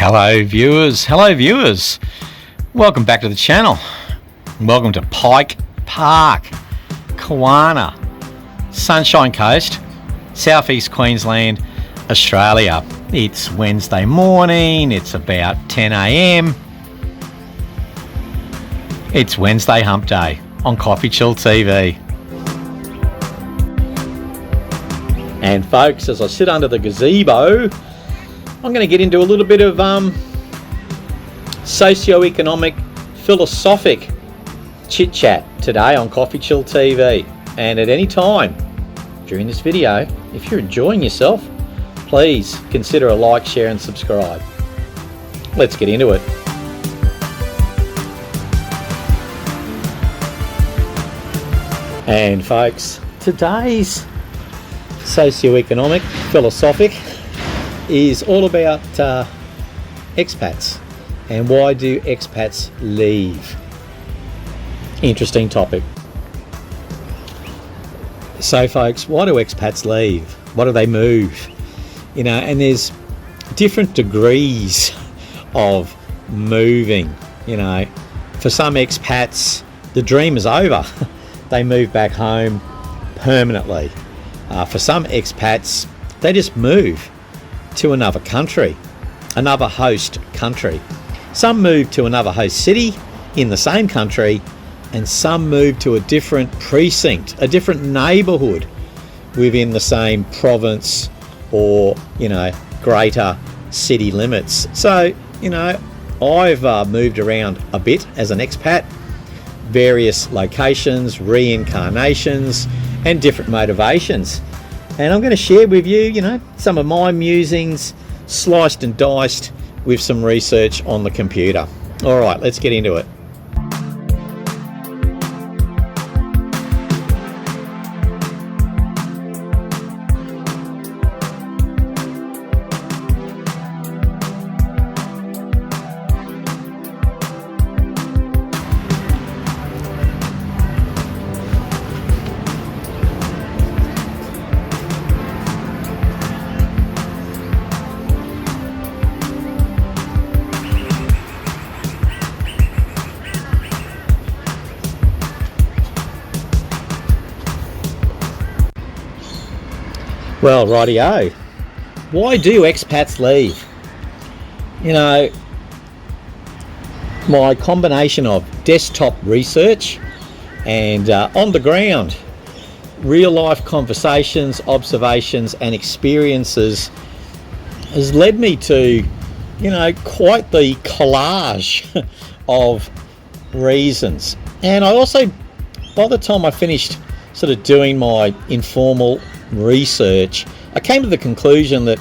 Hello viewers, welcome back to the channel. Welcome to Pike Park, Kawana, Sunshine Coast, Southeast Queensland, Australia. It's Wednesday morning, it's about 10 a.m. It's Wednesday hump day on CoffeeChillTV. And folks, as I sit under the gazebo, I'm going to get into a little bit of socioeconomic, philosophic chit-chat today on CoffeeChillTV. And at any time during this video, if you're enjoying yourself, please consider a like, share and subscribe. Let's get into it. And folks, today's socioeconomic, philosophic is all about expats and why do expats leave? Interesting topic. So folks, why do expats leave? Why do they move? You know, and there's different degrees of moving. You know, for some expats the dream is over. They move back home permanently. For some expats, they just move to another country, another host country. Some move to another host city in the same country, and some move to a different precinct, a different neighbourhood within the same province or, you know, greater city limits. So, you know, I've moved around a bit as an expat, various locations, reincarnations and different motivations. And I'm going to share with you, you know, some of my musings, sliced and diced with some research on the computer. All right, let's get into it. Well, rightio. Why do expats leave? You know, my combination of desktop research and on the ground, real life conversations, observations and experiences has led me to, you know, quite the collage of reasons. And I also, by the time I finished sort of doing my informal research, I came to the conclusion that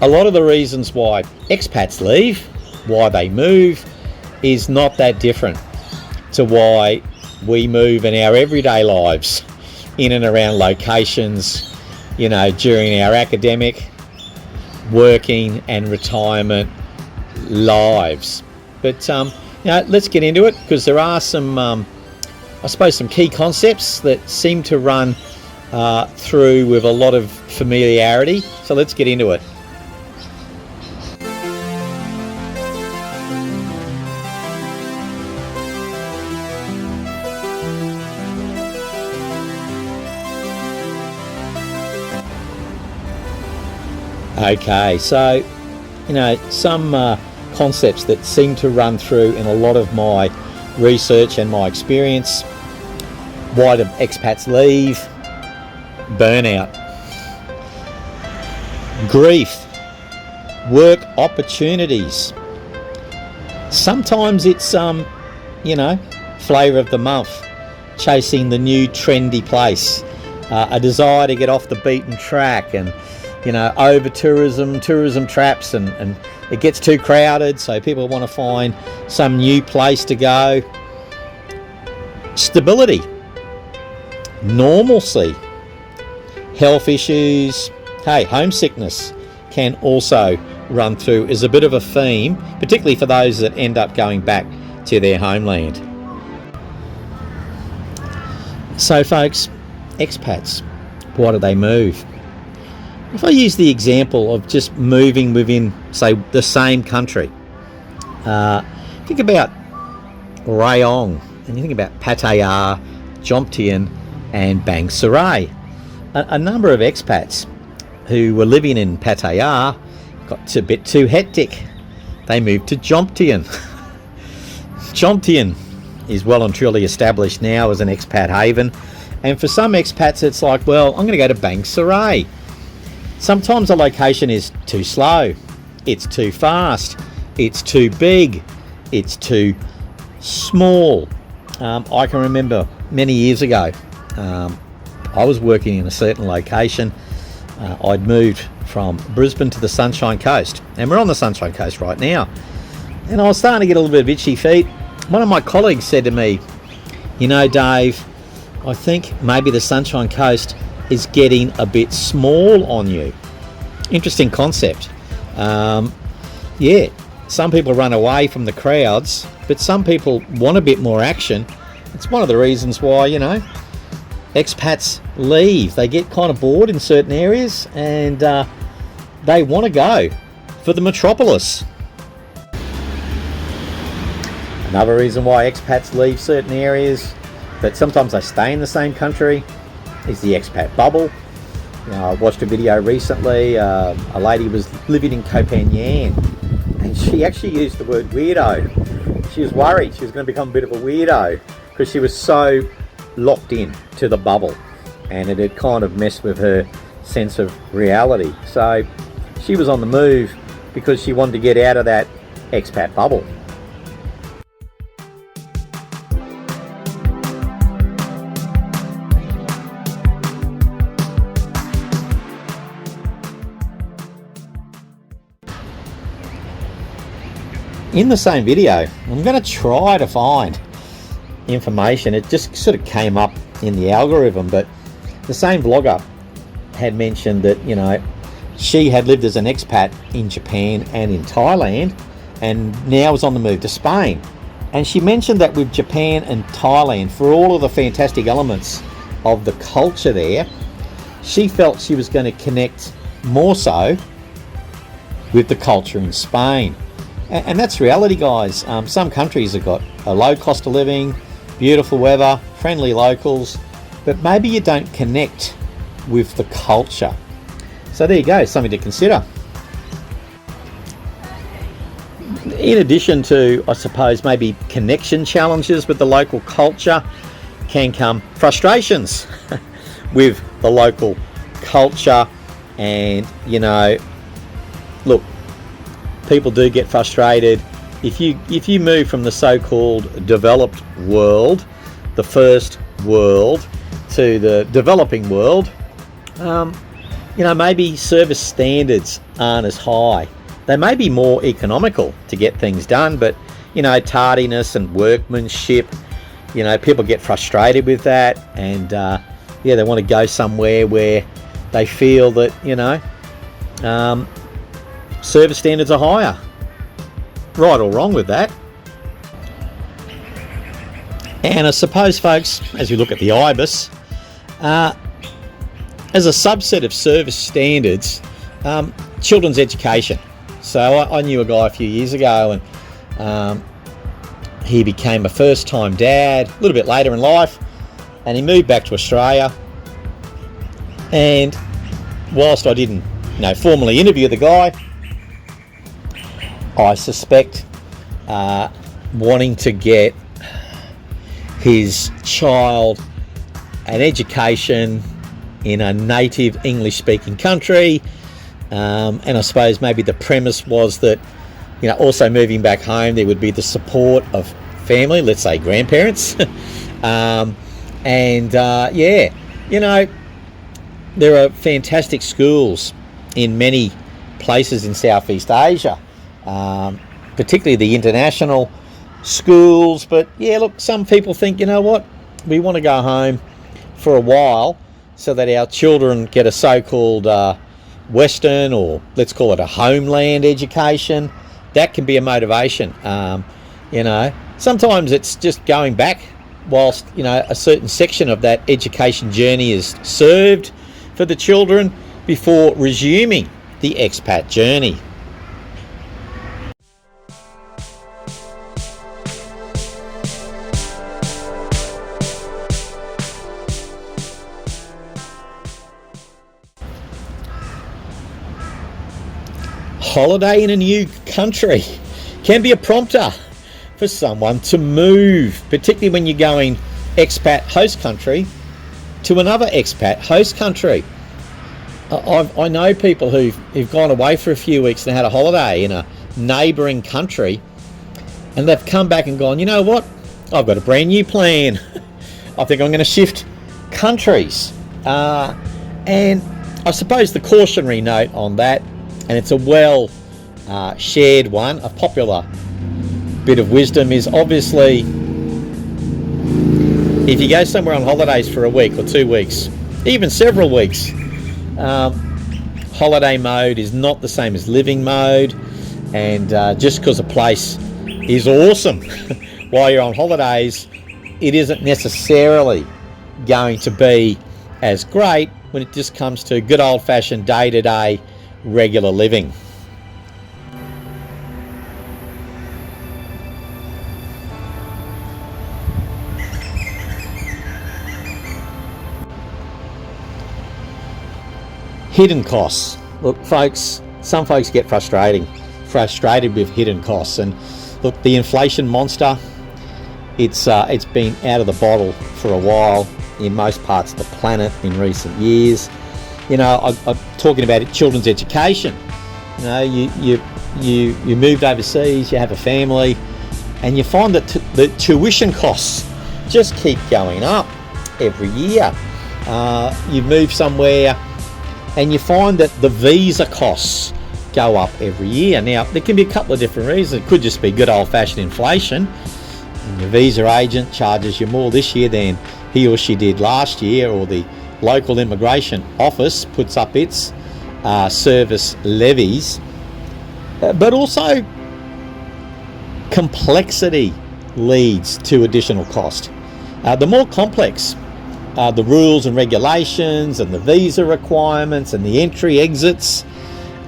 a lot of the reasons why expats leave, why they move, is not that different to why we move in our everyday lives in and around locations, you know, during our academic, working and retirement lives. But you know, let's get into it, because there are some I suppose some key concepts that seem to run through with a lot of familiarity. So let's get into it. Okay, so, you know, some concepts that seem to run through in a lot of my research and my experience. Why do expats leave? Burnout, grief, work opportunities. Sometimes it's you know, flavour of the month, chasing the new trendy place, a desire to get off the beaten track, and, you know, over tourism traps, and it gets too crowded, so people want to find some new place to go. Stability, normalcy, health issues, hey, homesickness can also run through as a bit of a theme, particularly for those that end up going back to their homeland. So folks, expats, why do they move? if I use the example of just moving within, say, the same country, think about Rayong, and you think about Pattaya, Jomtien, and Bang Sarai. A number of expats who were living in Pattaya got a bit too hectic. They moved to Jomtien. Jomtien is well and truly established now as an expat haven, and for some expats it's like, well, I'm going to go to Bang Sarai. Sometimes a location is too slow, it's too fast, it's too big, it's too small. I can remember many years ago, I was working in a certain location. I'd moved from Brisbane to the Sunshine Coast, and we're on the Sunshine Coast right now, and I was starting to get a little bit of itchy feet. One of my colleagues said to me, you know, Dave, I think maybe the Sunshine Coast is getting a bit small on you. Interesting concept. Yeah, some people run away from the crowds, but some people want a bit more action. It's one of the reasons why, you know, expats leave. They get kind of bored in certain areas, and they want to go for the metropolis. Another reason why expats leave certain areas, but sometimes they stay in the same country, is the expat bubble. You know, I watched a video recently. A lady was living in Koh Phangan, and she actually used the word weirdo. She was worried she was going to become a bit of a weirdo because she was so locked in to the bubble, and it had kind of messed with her sense of reality. So she was on the move because she wanted to get out of that expat bubble. In the same video, I'm going to try to find information. It just sort of came up in the algorithm, but the same vlogger had mentioned that, you know, she had lived as an expat in Japan and in Thailand, and now is on the move to Spain. And she mentioned that with Japan and Thailand, for all of the fantastic elements of the culture there, she felt she was going to connect more so with the culture in Spain. And that's reality, guys. Some countries have got a low cost of living, beautiful weather, friendly locals, but maybe you don't connect with the culture. So there you go, something to consider. In addition to, I suppose, maybe connection challenges with the local culture, can come frustrations with the local culture. And, you know, look, people do get frustrated. If you move from the so-called developed world, the first world, to the developing world, you know, maybe service standards aren't as high. They may be more economical to get things done, but, you know, tardiness and workmanship, you know, people get frustrated with that, and yeah, they want to go somewhere where they feel that, you know, service standards are higher. Right or wrong with that. And I suppose, folks, as you look at the IBIS, as a subset of service standards, children's education. So I knew a guy a few years ago, and he became a first-time dad a little bit later in life, and he moved back to Australia. And whilst I didn't, you know, formally interview the guy, I suspect wanting to get his child an education in a native English-speaking country, and I suppose maybe the premise was that, you know, also moving back home there would be the support of family, let's say grandparents, yeah, you know, there are fantastic schools in many places in Southeast Asia. Particularly the international schools, but yeah, look, some people think, you know what, we want to go home for a while so that our children get a so-called Western, or let's call it a homeland education. That can be a motivation. You know, sometimes it's just going back whilst, you know, a certain section of that education journey is served for the children. before resuming the expat journey. Holiday in a new country can be a prompter for someone to move, particularly when you're going expat host country to another expat host country. I know people who've gone away for a few weeks and had a holiday in a neighbouring country, and they've come back and gone, you know what, I've got a brand new plan. I think I'm going to shift countries. And I suppose the cautionary note on that, and it's a well shared one, a popular bit of wisdom, is obviously if you go somewhere on holidays for a week or 2 weeks, even several weeks, holiday mode is not the same as living mode. And just because a place is awesome while you're on holidays, it isn't necessarily going to be as great when it just comes to good old-fashioned day-to-day regular living. Hidden costs. Look, folks, some folks get frustrated with hidden costs, and look, the inflation monster, it's been out of the bottle for a while in most parts of the planet in recent years. You know, I'm talking about children's education. You know, you moved overseas, you have a family, and you find that the tuition costs just keep going up every year. You move somewhere and you find that the visa costs go up every year. Now, there can be a couple of different reasons. It could just be good old-fashioned inflation, and your visa agent charges you more this year than he or she did last year, or the local immigration office puts up its service levies. But also, complexity leads to additional cost. The more complex the rules and regulations and the visa requirements and the entry exits,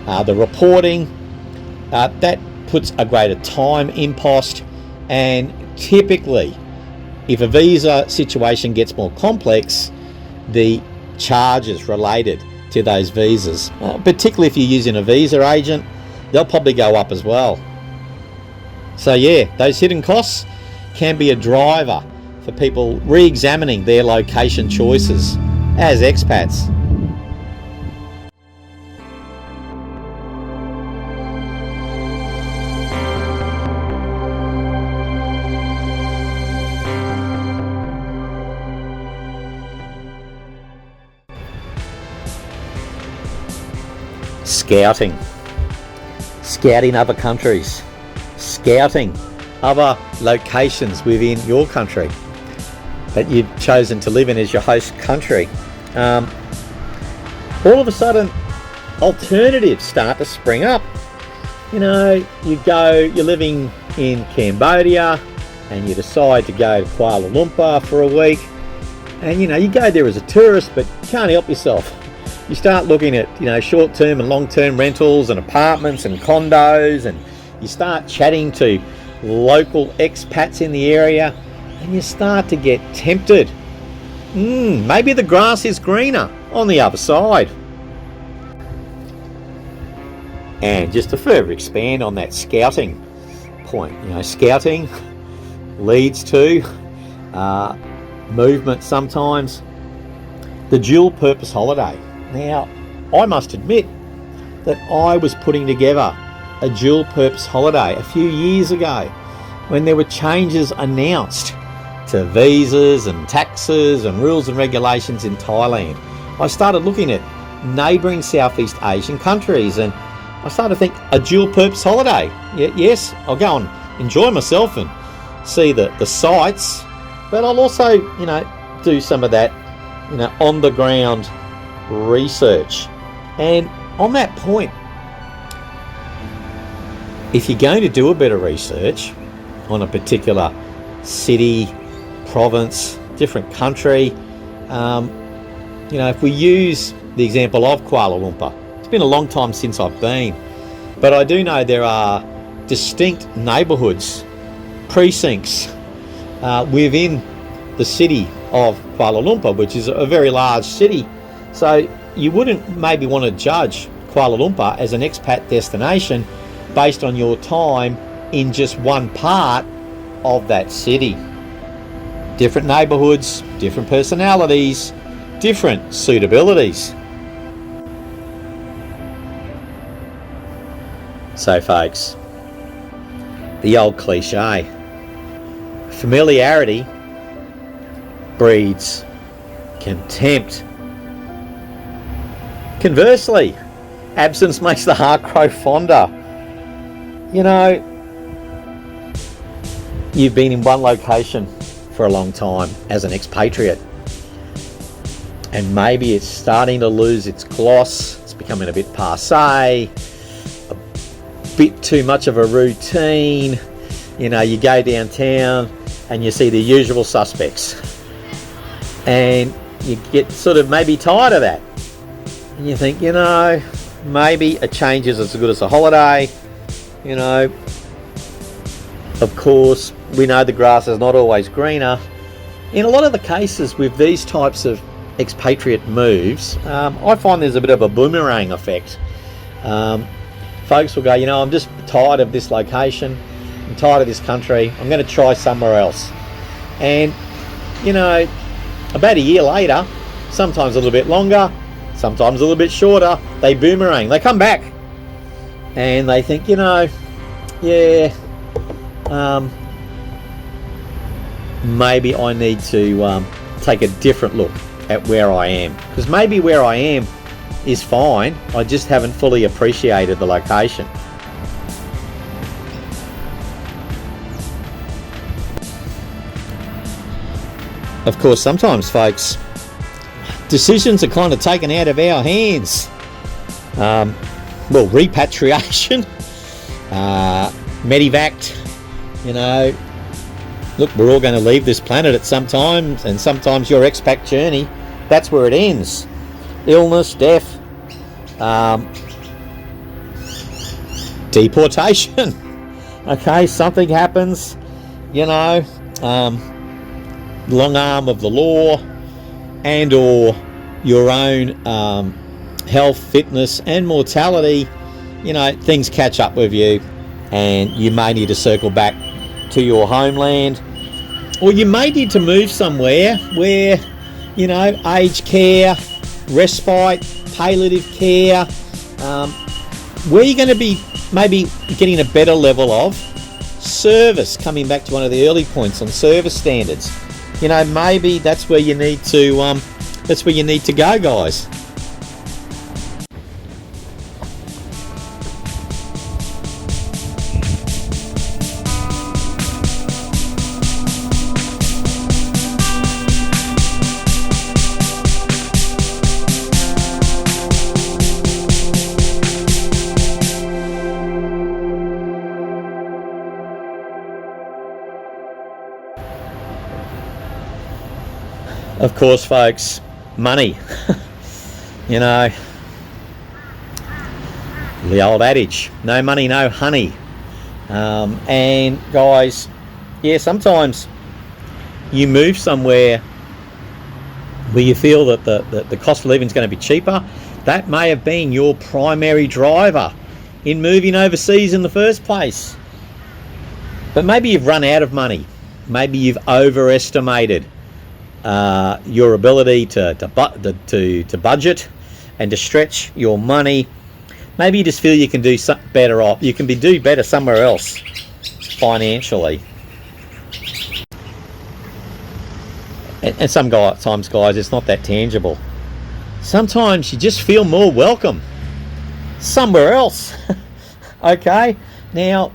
the reporting, that puts a greater time impost. And typically, if a visa situation gets more complex, the charges related to those visas, particularly if you're using a visa agent, they'll probably go up as well. So yeah, those hidden costs can be a driver for people re-examining their location choices as expats. Scouting other countries, scouting other locations within your country that you've chosen to live in as your host country. All of a sudden, alternatives start to spring up. You know, you're living in Cambodia and you decide to go to Kuala Lumpur for a week, and you know, you go there as a tourist, but you can't help yourself. You start looking at, you know, short-term and long-term rentals and apartments and condos, and you start chatting to local expats in the area, and you start to get tempted. Maybe the grass is greener on the other side. And just to further expand on that scouting point, you know, scouting leads to movement sometimes. The dual purpose holiday. Now, I must admit that I was putting together a dual purpose holiday a few years ago when there were changes announced to visas and taxes and rules and regulations in Thailand. I started looking at neighbouring Southeast Asian countries, and I started to think a dual purpose holiday. Yes, I'll go and enjoy myself and see the sights, but I'll also, you know, do some of that, you know, on the ground research. And on that point, if you're going to do a bit of research on a particular city, province, different country, you know, if we use the example of Kuala Lumpur. It's been a long time since I've been, but I do know there are distinct neighbourhoods, precincts within the city of Kuala Lumpur, which is a very large city. So you wouldn't maybe want to judge Kuala Lumpur as an expat destination based on your time in just one part of that city. Different neighbourhoods, different personalities, different suitabilities. So folks, the old cliche, familiarity breeds contempt. Conversely, absence makes the heart grow fonder. You know, you've been in one location for a long time as an expatriate, and maybe it's starting to lose its gloss. It's becoming a bit passé, a bit too much of a routine. You know, you go downtown and you see the usual suspects, and you get sort of maybe tired of that, and you think, you know, maybe a change is as good as a holiday. You know, of course, we know the grass is not always greener. In a lot of the cases with these types of expatriate moves, I find there's a bit of a boomerang effect. Folks will go, you know, I'm just tired of this location, I'm tired of this country, I'm going to try somewhere else. And, you know, about a year later, sometimes a little bit longer, sometimes a little bit shorter, they boomerang, they come back. And they think, you know, yeah, maybe I need to take a different look at where I am, because maybe where I am is fine, I just haven't fully appreciated the location. Of course, sometimes, folks, decisions are kind of taken out of our hands. Well, repatriation, medivac, you know, look, we're all going to leave this planet at some time, and sometimes your expat journey, that's where it ends. Illness, death, deportation. Okay, something happens, you know, long arm of the law, and or your own health, fitness and mortality, you know, things catch up with you and you may need to circle back to your homeland, or you may need to move somewhere where, you know, aged care, respite, palliative care, where you're going to be maybe getting a better level of service, coming back to one of the early points on service standards. You know, maybe that's where you need to go, guys. Of course, folks, money. You know, the old adage, no money, no honey. And guys, yeah, sometimes you move somewhere where you feel that the cost of living is going to be cheaper. That may have been your primary driver in moving overseas in the first place. But maybe you've run out of money. Maybe you've overestimated your ability to budget and to stretch your money. Maybe you just feel you can do something better off. You can do better somewhere else financially. And sometimes, guys, it's not that tangible. Sometimes you just feel more welcome somewhere else. Okay, now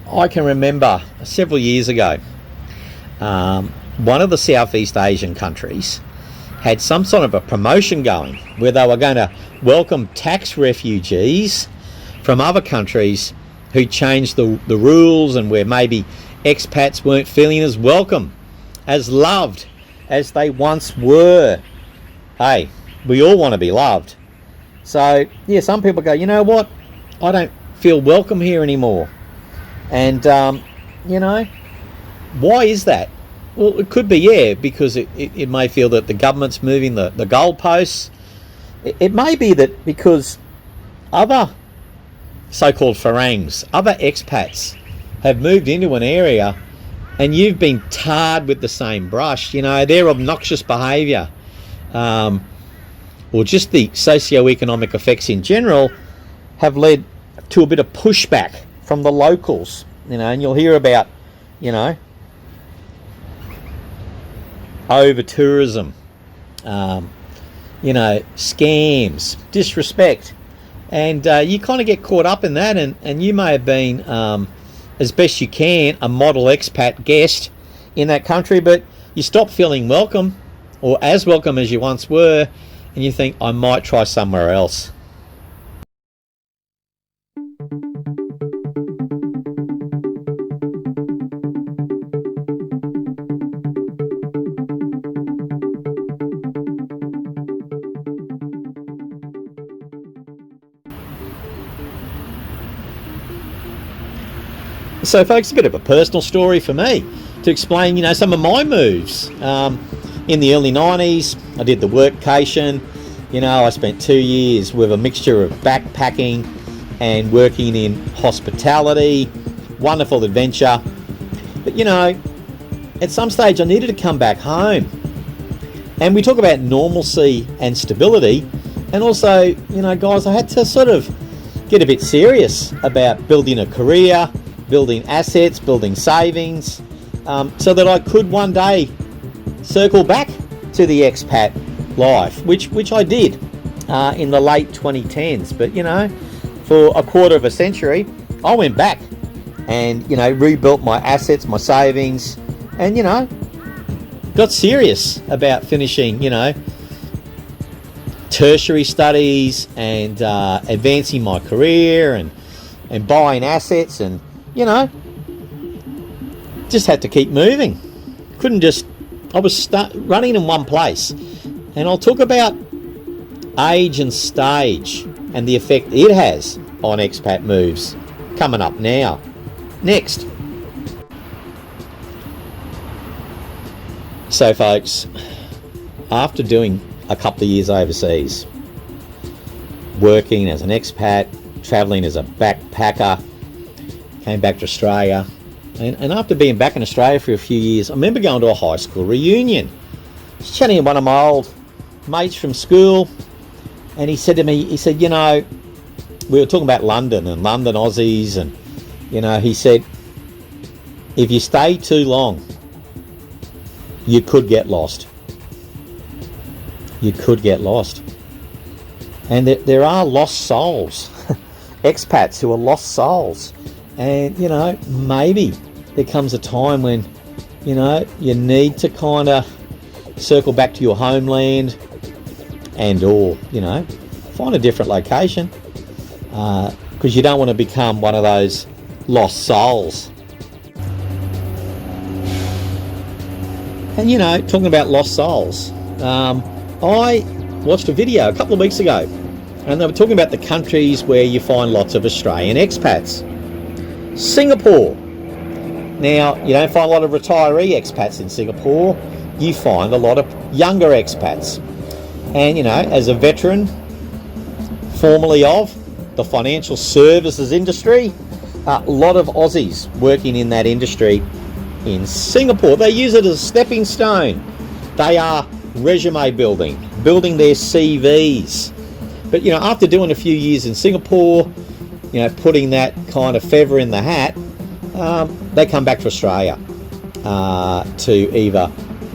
I can remember several years ago, one of the Southeast Asian countries had some sort of a promotion going where they were going to welcome tax refugees from other countries who changed the rules, and where maybe expats weren't feeling as welcome, as loved as they once were. Hey, we all want to be loved. So yeah, some people go, you know what, I don't feel welcome here anymore. And you know, why is that? Well, it could be, yeah, because it may feel that the government's moving the goalposts. It may be that because other so-called Farangs, other expats have moved into an area and you've been tarred with the same brush. You know, their obnoxious behaviour, or just the socioeconomic effects in general, have led to a bit of pushback from the locals. You know, and you'll hear about, you know, over tourism, you know, scams, disrespect, and you kind of get caught up in that, and you may have been, as best you can, a model expat guest in that country, but you stop feeling welcome, or as welcome as you once were, and you think, I might try somewhere else. So folks, a bit of a personal story for me to explain, you know, some of my moves. In the early 90s, I did the workcation. You know, I spent 2 years with a mixture of backpacking and working in hospitality. Wonderful adventure. But, you know, at some stage I needed to come back home. And we talk about normalcy and stability. And also, you know, guys, I had to sort of get a bit serious about building a career, building assets, building savings, so that I could one day circle back to the expat life, which I did in the late 2010s. But, you know, for a quarter of a century, I went back and, you know, rebuilt my assets, my savings, and, you know, got serious about finishing, you know, tertiary studies and advancing my career and buying assets, and, you know, just had to keep moving. Couldn't just, I was running in one place. And I'll talk about age and stage and the effect it has on expat moves coming up now. Next. So folks, after doing a couple of years overseas, working as an expat, travelling as a backpacker, came back to Australia, and after being back in Australia for a few years, I remember going to a high school reunion. I was chatting with one of my old mates from school, and he said to me, he said, you know, we were talking about London and London Aussies, and, you know, he said, if you stay too long, you could get lost. You could get lost. And there are lost souls, expats who are lost souls. And, you know, maybe there comes a time when, you know, you need to kind of circle back to your homeland and, or, you know, find a different location, because you don't want to become one of those lost souls. And, you know, talking about lost souls, I watched a video a couple of weeks ago, and they were talking about the countries where you find lots of Australian expats. Singapore. Now, you don't find a lot of retiree expats in Singapore. You find a lot of younger expats. And, you know, as a veteran, formerly of the financial services industry, a lot of Aussies working in that industry in Singapore. They use it as a stepping stone. They are resume building their CVs. But, you know, after doing a few years in Singapore, you know, putting that kind of feather in the hat, they come back to Australia to either,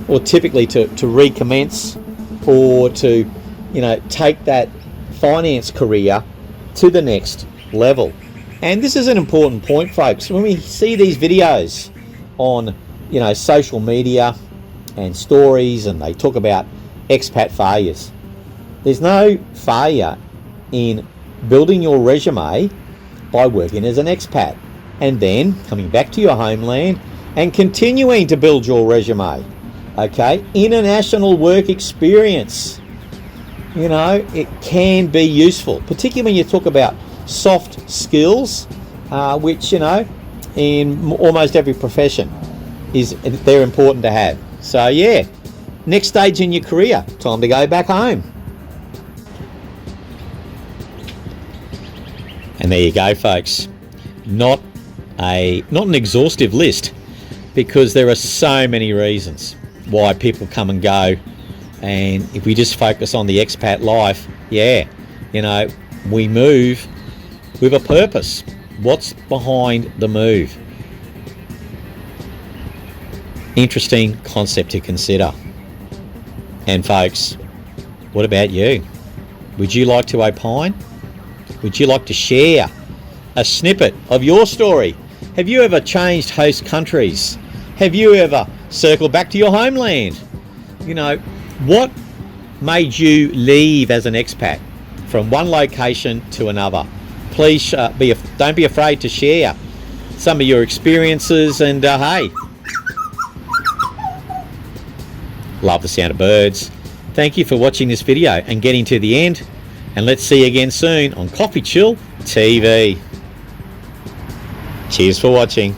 or typically to recommence, or to, you know, take that finance career to the next level. And this is an important point, folks. When we see these videos on, you know, social media and stories, and they talk about expat failures, there's no failure in building your resume by working as an expat and then coming back to your homeland and continuing to build your resume. Okay, international work experience. you know, it can be useful, particularly when you talk about soft skills, which, you know, in almost every profession they're important to have. So yeah, next stage in your career, time to go back home. And there you go, folks. Not an exhaustive list, because there are so many reasons why people come and go. And if we just focus on the expat life, yeah, you know, we move with a purpose. What's behind the move? Interesting concept to consider. And folks, what about you? Would you like to opine? Would you like to share a snippet of your story? Have you ever changed host countries? Have you ever circled back to your homeland? You know, what made you leave as an expat from one location to another? Please don't be afraid to share some of your experiences. And hey, love the sound of birds. Thank you for watching this video and getting to the end. And let's see you again soon on CoffeeChillTV. Cheers for watching.